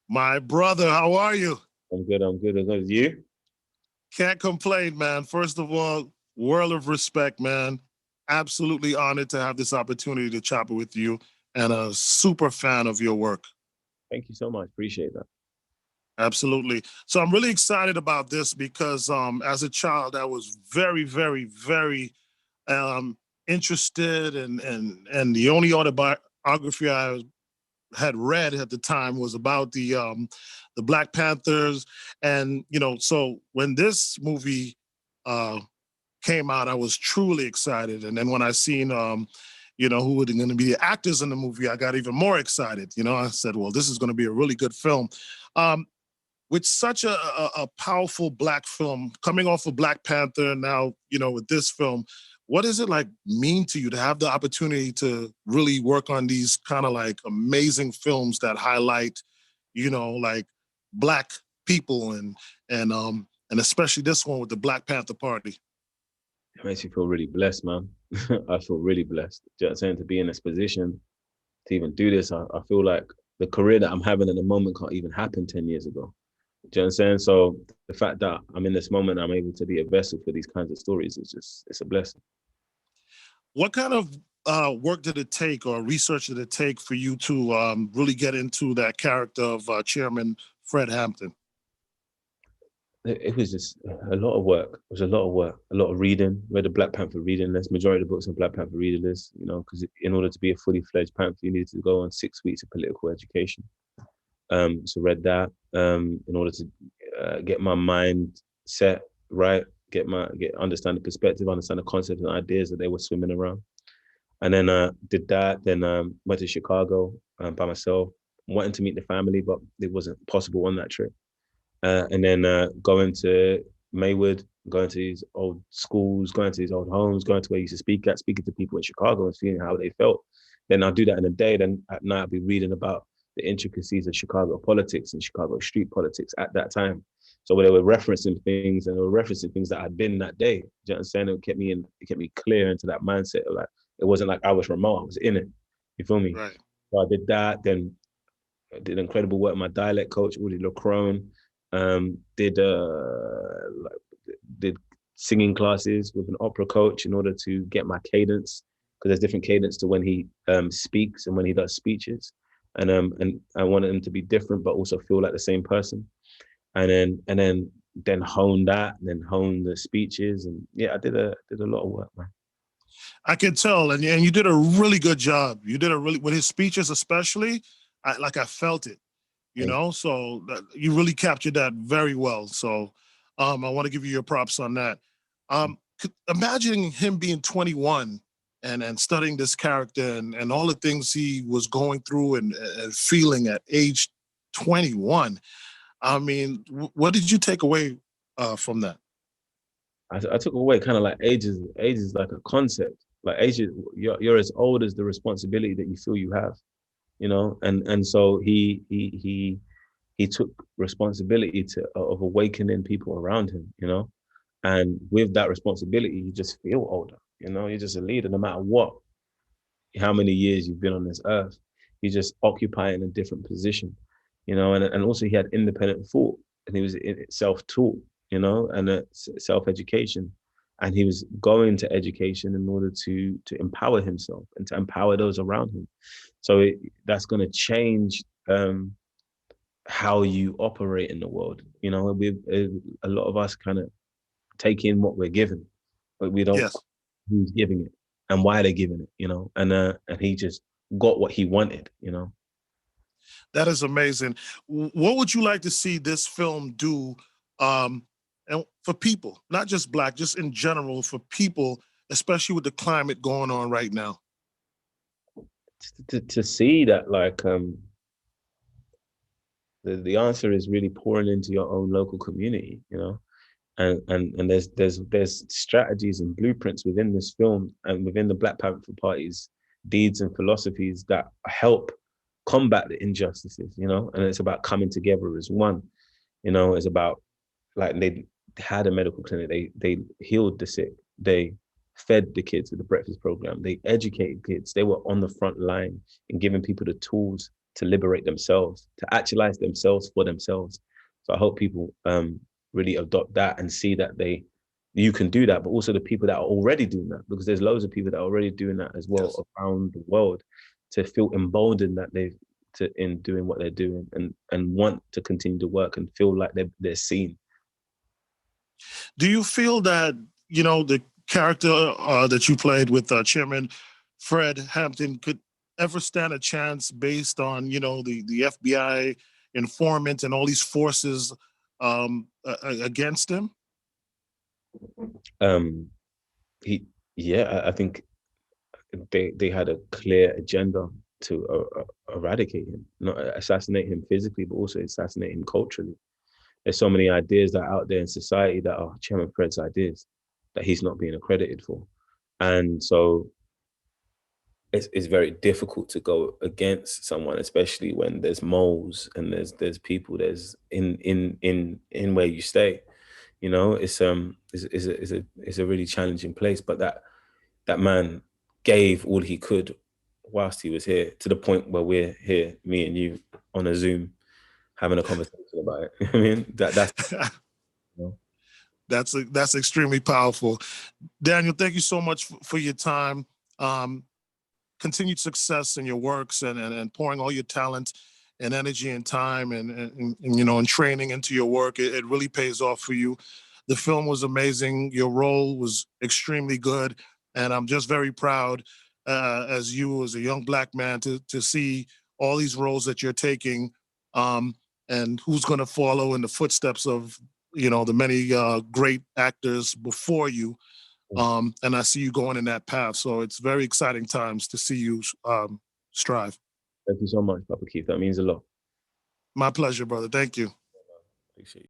My brother, how are you? I'm good. I'm good. As good as you. Can't complain, man. First of all, world of respect, man. Absolutely honored to have this opportunity to chop it with you and a super fan of your work. Thank you so much. Appreciate that. Absolutely. So I'm really excited about this because as a child, I was very, very, very um, interested and the only autobiography I had read at the time was about the Black Panthers, and so when this movie uh, came out, I was truly excited, and then when I seen who were going to be the actors in the movie, I got even more excited. I said, well, this is going to be a really good film. Um, with such a powerful black film coming off of Black Panther, now with this film, what does it like mean to you to have the opportunity to really work on these kind of like amazing films that highlight, like black people and especially this one with the Black Panther Party? It makes me feel really blessed, man. I feel really blessed. Do you know what I'm saying? To be in this position, to even do this, I feel like the career that I'm having at the moment can't even happen 10 years ago. Do you know what I'm saying? So the fact that I'm in this moment, I'm able to be a vessel for these kinds of stories, it's a blessing. What kind of work did it take or research did it take for you to really get into that character of Chairman Fred Hampton? It was just a lot of work. It was a lot of work, a lot of reading. Read the Black Panther reading list. Majority of the books on Black Panther reading list. Because in order to be a fully fledged Panther, you needed to go on 6 weeks of political education. So read that in order to get my mind set right, get understand the perspective, understand the concepts and ideas that they were swimming around. And then did that. Then went to Chicago by myself, wanting to meet the family, but it wasn't possible on that trip. And then going to Maywood, going to these old schools, going to these old homes, going to where I used to speak at, speaking to people in Chicago and seeing how they felt. Then I'll do that in a day. Then at night I'll be reading about the intricacies of Chicago politics and Chicago street politics at that time. So they were referencing things and they were referencing things that I'd been that day. Do you know what I'm saying? It kept me clear into that mindset of like, it wasn't like I was remote, I was in it. You feel me? Right. So I did that. Then I did incredible work with my dialect coach, Woody Lacrone. Did did singing classes with an opera coach in order to get my cadence, because there's different cadence to when he speaks and when he does speeches, and I wanted him to be different but also feel like the same person, and then hone that, and then hone the speeches, and yeah, I did a lot of work, man. I can tell, and you did a really good job. You did a really with his speeches, especially. I felt it, Thank So you really captured that very well. So I want to give you your props on that. you. Imagining him being 21 and studying this character and all the things he was going through and feeling at age 21. I mean, what did you take away from that? I took away kind of like ages. Age is like a concept. Like age, you're as old as the responsibility that you feel you have. And so he took responsibility of awakening people around him. And with that responsibility, you just feel older. You're just a leader, no matter what, how many years you've been on this earth. You just occupying a different position. And also he had independent thought, and he was self-taught, and self-education, and he was going to education in order to empower himself and to empower those around him. So that's going to change how you operate in the world. With a lot of us kind of take in what we're given, but we don't Yes. who's giving it and why they're giving it. And he just got what he wanted. That is amazing. What would you like to see this film do, and for people, not just black, just in general for people, especially with the climate going on right now? To see that, like, the answer is really pouring into your own local community. And there's strategies and blueprints within this film and within the Black Panther Party's deeds and philosophies that help combat the injustices. And it's about coming together as one. It's about, like, they had a medical clinic, they healed the sick, they fed the kids with the breakfast program, they educated kids, they were on the front line and giving people the tools to liberate themselves, to actualize themselves for themselves. So I hope people really adopt that and see that you can do that, but also the people that are already doing that, because there's loads of people that are already doing that as well. Yes. Around the world, to feel emboldened that in doing what they're doing, and want to continue to work and feel like they're seen. Do you feel that, the character that you played with Chairman Fred Hampton could ever stand a chance based on, the FBI informant and all these forces against him? I think they had a clear agenda to eradicate him, not assassinate him physically, but also assassinate him culturally. There's so many ideas that are out there in society that are Chairman Fred's ideas that he's not being accredited for. And so it's very difficult to go against someone, especially when there's moles and there's people, there's in where you stay. It's a really challenging place, but that man gave all he could whilst he was here, to the point where we're here, me and you, on a Zoom, having a conversation about it. I mean, that's that's extremely powerful. Daniel, thank you so much for your time. Continued success in your works, and pouring all your talent and energy and time and training into your work. It really pays off for you. The film was amazing. Your role was extremely good. And I'm just very proud as a young Black man to see all these roles that you're taking, and who's going to follow in the footsteps of, the many great actors before you. And I see you going in that path. So it's very exciting times to see you strive. Thank you so much, Papa Keith. That means a lot. My pleasure, brother. Thank you. Appreciate it.